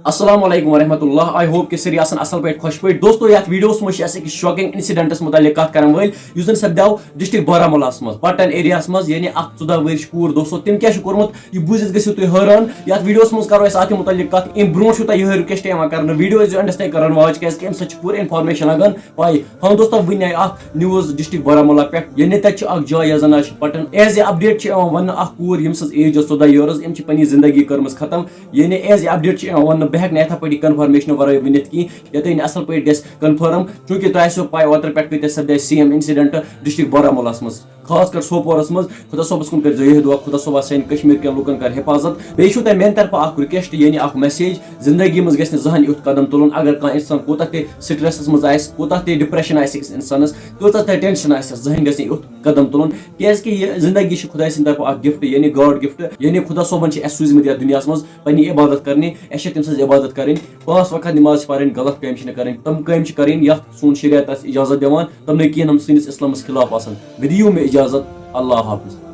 अस्सलाम वालेकुम वरहमतुल्लाह। I hope कि सारी आसन असल पे खुश पे दोस्तों यथ वीडियोस में एक शॉकिंग इंसिडेंटस मुतालिक कत करन वल युस जन सपदाव डिस्ट्रिक्ट बारामुलास मज पटन एरियास मज यानी 14 वर्ष कूर दोस्तों तम क्या कोर्मुत यह बुझित गसियो तुम हैरान। यथ वीडियोस मज करो अत मुतालिक कत अम ब्रो यह रिक्वेस्ट कर वीडियो एंडस तक कर वाच क्या पूरी इन्फॉर्मेशन लगन पाई। हाँ दोस्तों वन न्यूज डिस्ट्रिक्ट बारामुला पे यानी तक जाय यह जन पटन एज ए अपडेट वन कूर यम एज 14 ईयर्स अम पनी जिंदगी कर्म खत्म यानी एज ए अपडेट वन बह ना पे कन्फर्मेशन वर वन कहीं ये असल पे कन्फर्म चूंकि तुम पाई ओतर पे सपदे सेम इंसिडेंट डिस्ट्रिक्ट बारामुलास मज खास कर सोपोरस मज खुदा सोबस कुन कर यह दुआ खुदा सोबा सान कश्मीर के लुकन कर हिफाजत बे मेन तरफ रिक्वेस्ट यानी मैसेज जिंदगी मज गह जहन युथ कदम तुलन अगर कह इंसान कोता स्ट्रेस मज कोता डिप्रेशन इंसानस कूत टेंशन जहन गह युथ कदम तुलन कि जिंदगी खुदा सद तरफ गिफ्ट यानी गॉड गिफ्ट यानी खुदा सोबन सूझमत दुनिया मज पनी इबादत करनी तम सज इबादत करें 5 वक्त नमाज पढ़ गलत कम करें तम कम करें यथ सोन शरीयत इजाजत दिवान तम न कह हम सस इस्लामस खिलाफ विद यू में इजाजत। अल्लाह हाफिज।